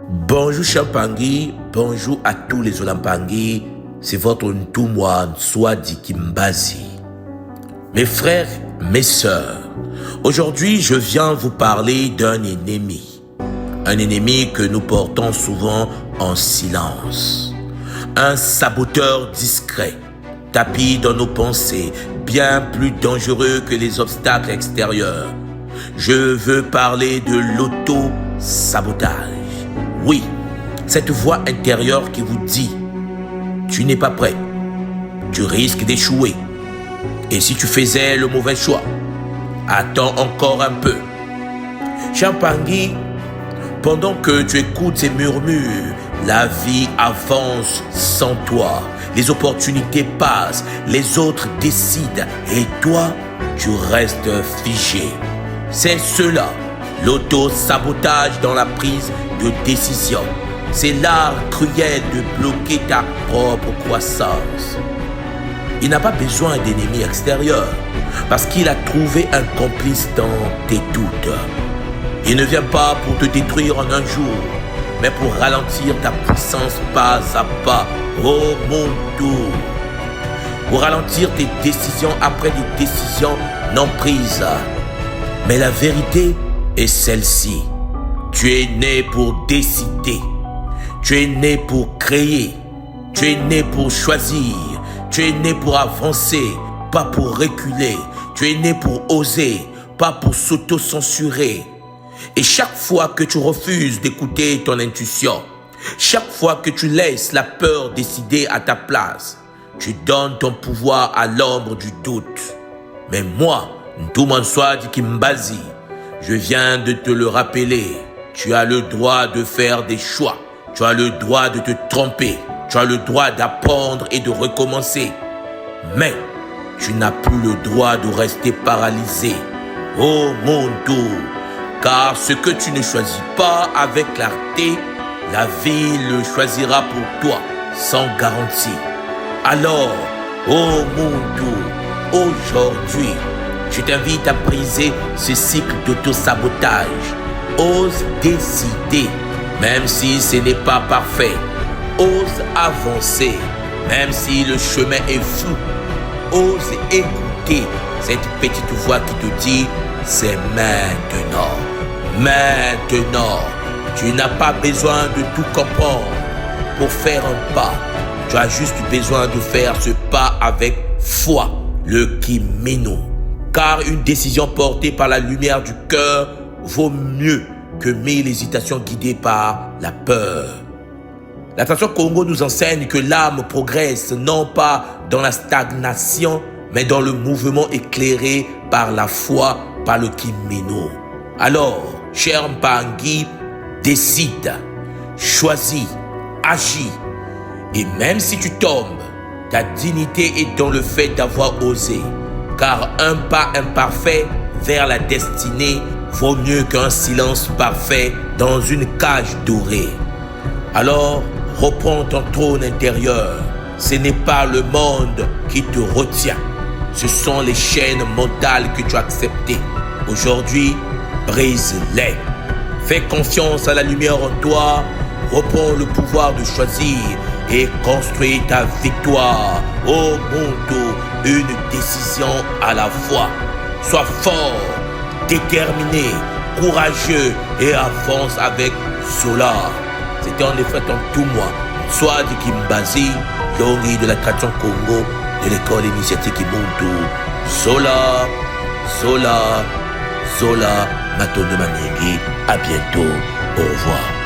Bonjour Champangui, bonjour à tous les Olampangui, c'est votre Ntumwa Nswadi Kimbazi. Mes frères, mes sœurs, aujourd'hui je viens vous parler d'un ennemi. Un ennemi que nous portons souvent en silence. Un saboteur discret, tapis dans nos pensées, bien plus dangereux que les obstacles extérieurs. Je veux parler de l'auto-sabotage. Oui, cette voix intérieure qui vous dit « Tu n'es pas prêt, tu risques d'échouer. Et si tu faisais le mauvais choix, attends encore un peu. » Champangui, pendant que tu écoutes ces murmures, la vie avance sans toi. Les opportunités passent, les autres décident et toi, tu restes figé. C'est cela, l'auto-sabotage dans la prise de décision. C'est l'art cruel de bloquer ta propre croissance. Il n'a pas besoin d'ennemis extérieurs parce qu'il a trouvé un complice dans tes doutes. Il ne vient pas pour te détruire en un jour, mais pour ralentir ta puissance pas à pas. Oh mon Dieu! Pour ralentir tes décisions après des décisions non prises. Mais la vérité est celle-ci. Tu es né pour décider. Tu es né pour créer. Tu es né pour choisir. Tu es né pour avancer, pas pour reculer. Tu es né pour oser, pas pour s'auto-censurer. Et chaque fois que tu refuses d'écouter ton intuition, chaque fois que tu laisses la peur décider à ta place, tu donnes ton pouvoir à l'ombre du doute. Mais moi, Ntumwa Nswadi Kimbazi, je viens de te le rappeler. Tu as le droit de faire des choix. Tu as le droit de te tromper. Tu as le droit d'apprendre et de recommencer. Mais tu n'as plus le droit de rester paralysé. Oh mon Dieu! Car ce que tu ne choisis pas avec clarté, la vie le choisira pour toi, sans garantie. Alors, oh mon Dieu, aujourd'hui, je t'invite à briser ce cycle d'auto-sabotage. Ose décider, même si ce n'est pas parfait. Ose avancer, même si le chemin est flou. Ose écouter cette petite voix qui te dit « C'est maintenant. Maintenant. » Tu n'as pas besoin de tout comprendre pour faire un pas. Tu as juste besoin de faire ce pas avec foi, le Kimino. Car une décision portée par la lumière du cœur vaut mieux que 1000 hésitations guidées par la peur. La tradition Congo nous enseigne que l'âme progresse non pas dans la stagnation, mais dans le mouvement éclairé par la foi, par le Kimino. Alors, cher Mpangui, décide, choisis, agis. Et même si tu tombes, ta dignité est dans le fait d'avoir osé. Car un pas imparfait vers la destinée vaut mieux qu'un silence parfait dans une cage dorée. Alors, reprends ton trône intérieur. Ce n'est pas le monde qui te retient. Ce sont les chaînes mentales que tu as acceptées. Aujourd'hui, brise-les. Fais confiance à la lumière en toi. Reprends le pouvoir de choisir et construis ta victoire. Oh mon Dieu, une décision à la fois. Sois fort, déterminé, courageux et avance avec Solar. C'était en effet ton Ntumwa Nswadi Kimbazi, l'ori de la tradition Congo de l'école initiatique Ubuntu. Solar, Solar, Solar, Matondo Manengi. À bientôt. Au revoir.